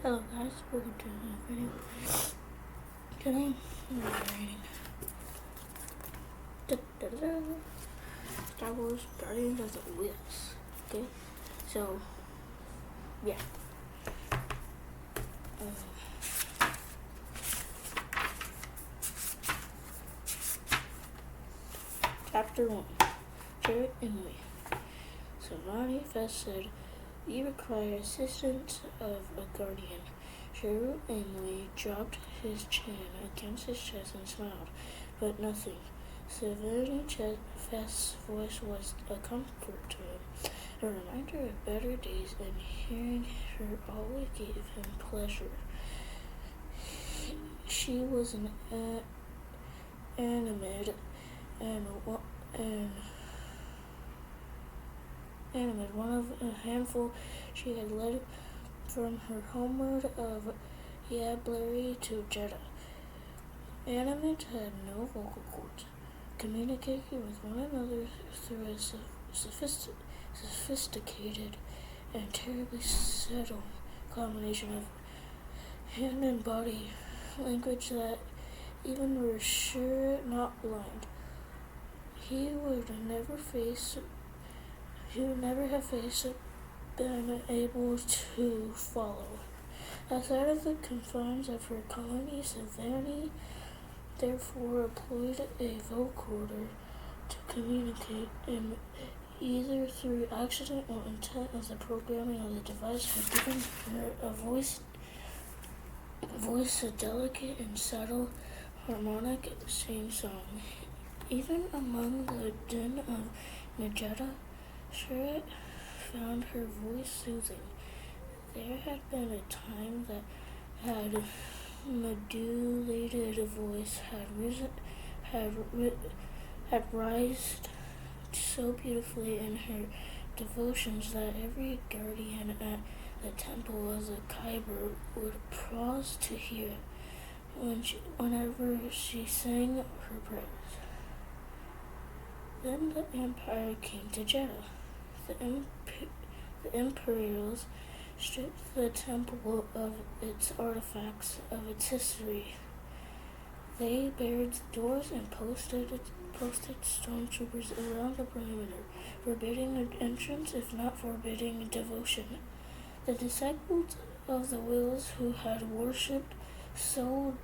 Hello guys, welcome to another video. Today I'm reading Star Wars Guardians of the Whills. Okay, so yeah. Chapter 1. Jared and Lee. So Marty Fest said, "We require assistance of a guardian." Cheryl and Lee dropped his chin against his chest and smiled, but nothing. Severely Fest's voice was a comfort to him, a reminder of better days, and hearing her always gave him pleasure. She was an animate one of a handful she had led from her homeworld of Yablery to Jeddah. Animate had no vocal cords, communicating with one another through a sophisticated and terribly subtle combination of hand and body language that even were sure not blind. He would never have been able to follow. Outside of the confines of her colony, Savannah therefore employed a vocoder to communicate, and either through accident or intent of the programming of the device had given her a voice, a delicate and subtle harmonic sing-song. Even among the din of Najeda, Charlotte found her voice soothing. There had been a time that had modulated voice had rised so beautifully in her devotions that every guardian at the temple of the Khyber would pause to hear it whenever she sang her prayers. Then the Empire came to Jeddah. The Imperials stripped the temple of its artifacts, of its history. They barred the doors and posted stormtroopers around the perimeter, forbidding entrance if not forbidding devotion. The disciples of the whills who had worshipped so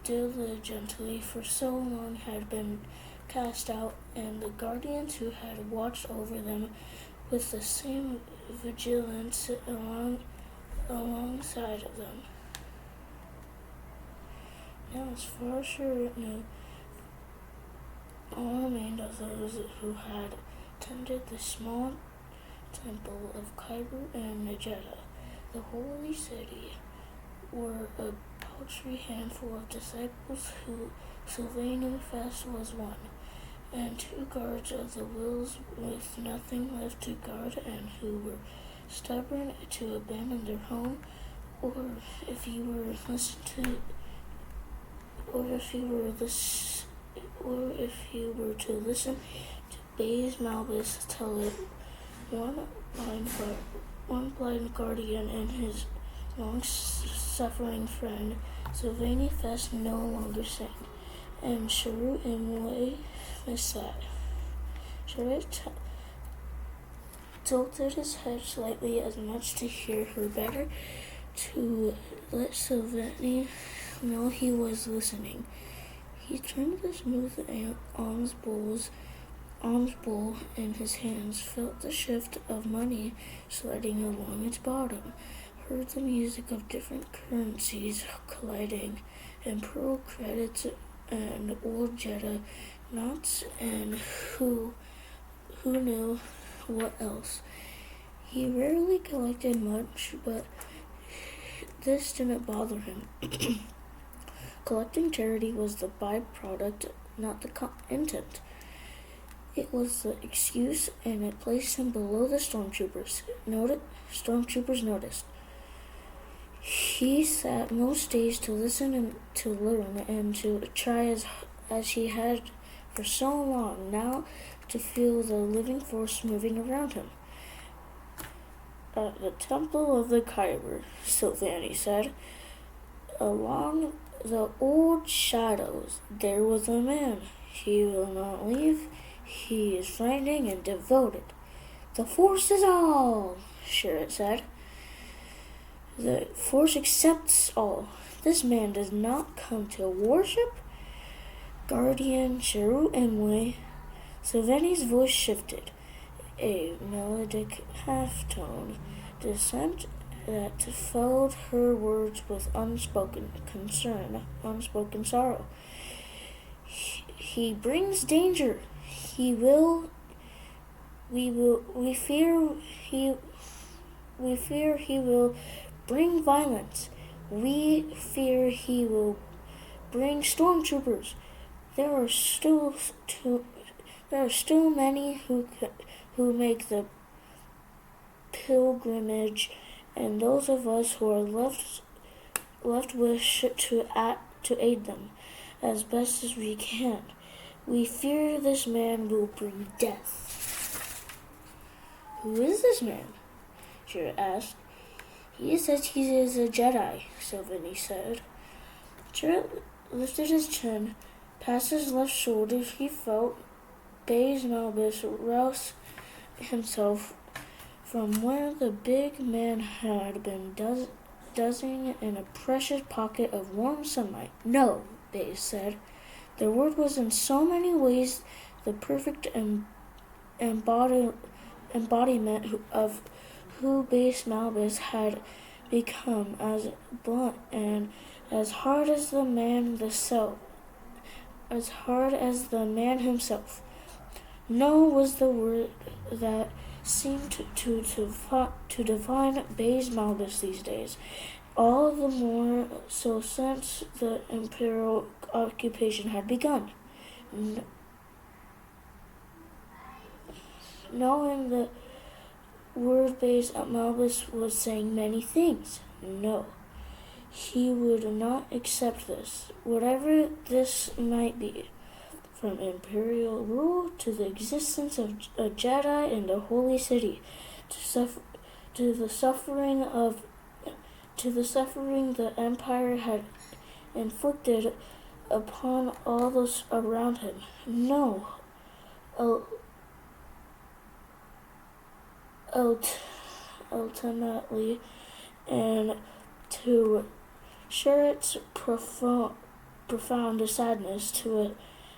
diligently for so long had been cast out, and the guardians who had watched over them with the same vigilance alongside of them. Now, as far as Charlotte knew, all remained of those who had tended the small temple of Khyber and Najeda, the holy city, were a paltry handful of disciples who Sylvania Fest was one, and 2 guards of the whills with nothing left to guard and who were stubborn to abandon their home, or if you were to listen to Bayes Malbus tell it, one blind guardian and his long-suffering friend Sylvania Fest no longer sang, and Cheryl and Way missed that. Charlotte tilted his head slightly as much to hear her better, to let Sylvania know he was listening. He turned the smooth alms bowl in his hands, felt the shift of money sliding along its bottom, heard the music of different currencies colliding, and pearl credits and old Jeddah knots, and who knew what else. He rarely collected much, but this didn't bother him. Collecting charity was the byproduct, not the intent. It was the excuse, and it placed him below the stormtroopers. Stormtroopers noticed. He sat most days to listen and to learn and to try as he had for so long now to feel the living force moving around him. at the temple of the Kyber, Sylvani said. Along the old shadows there was a man. He will not leave. He is frightening and devoted. The Force is all, Sherrod said. The Force accepts all. This man does not come to worship. Guardian Cheru Emwe. Sylvani's voice shifted. A melodic half-tone descent that followed her words with unspoken concern, unspoken sorrow. He brings danger. We fear he will bring violence. We fear he will bring stormtroopers. There are still many who make the pilgrimage, and those of us who are left wish to aid them as best as we can. We fear this man will bring death. Who is this man? Shira asked. He says he is a Jedi, Sylvani said. Shira lifted his chin. Past his left shoulder, he felt Baze Malbus rouse himself from where the big man had been dozing in a precious pocket of warm sunlight. No, Baze said. The word was in so many ways the perfect embodiment of who Baze Malbus had become, as blunt and as hard as the man himself. No was the word that seemed to define Baze Malbus these days, all the more so since the Imperial occupation had begun. Knowing the word Baze Malbus was saying many things. No, he would not accept this, whatever this might be. From imperial rule to the existence of a Jedi in the holy city, to the suffering the Empire had inflicted upon all those around him. No, ultimately, and to share its profound sadness, to a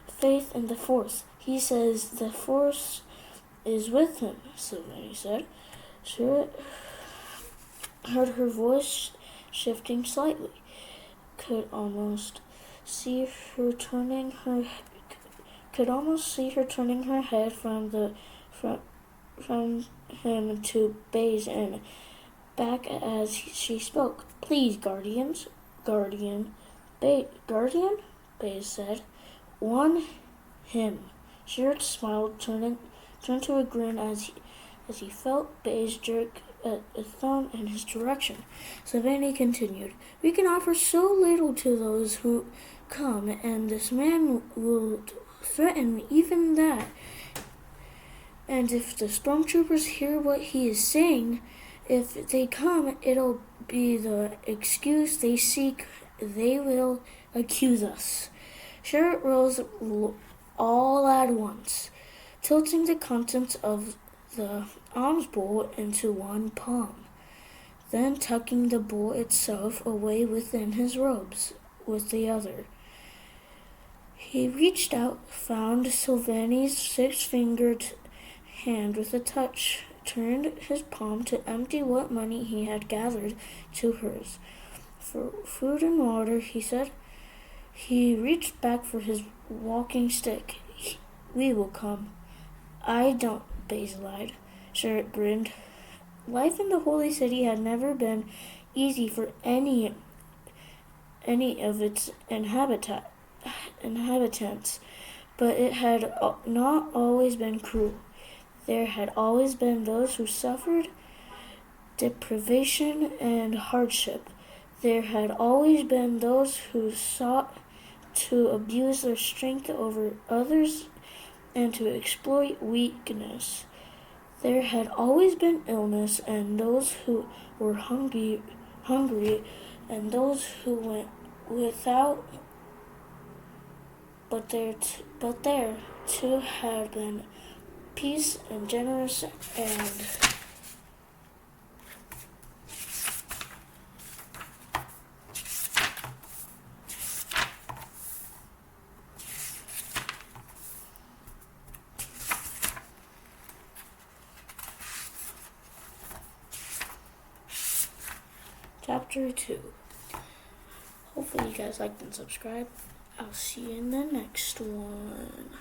faith in the Force. He says the Force is with him, Sylvani said. Shira heard her voice shifting slightly. Could almost see her turning her head from him to Baze and back as she spoke. Please, Guardian, Baze said. One, him. Shira smiled, turned to a grin as he felt Baze jerk a thumb in his direction. Sylvani continued, We can offer so little to those who come, and this man will threaten even that. And if the stormtroopers hear what he is saying, if they come, it'll be the excuse they seek. They will accuse us. Shira rose all at once, tilting the contents of the alms bowl into one palm, then tucking the bowl itself away within his robes with the other. He reached out, found Sylvani's 6-fingered hand with a touch, turned his palm to empty what money he had gathered to hers. For food and water, he said. He reached back for his walking stick. We will come. I don't, Baze lied. Shira grinned. Life in the Holy City had never been easy for any of its inhabitants, but it had not always been cruel. There had always been those who suffered deprivation and hardship. There had always been those who sought to abuse their strength over others and to exploit weakness. There had always been illness, and those who were hungry, and those who went without. But there too had been peace and generous and. Chapter 2. Hopefully you guys liked and subscribed. I'll see you in the next one.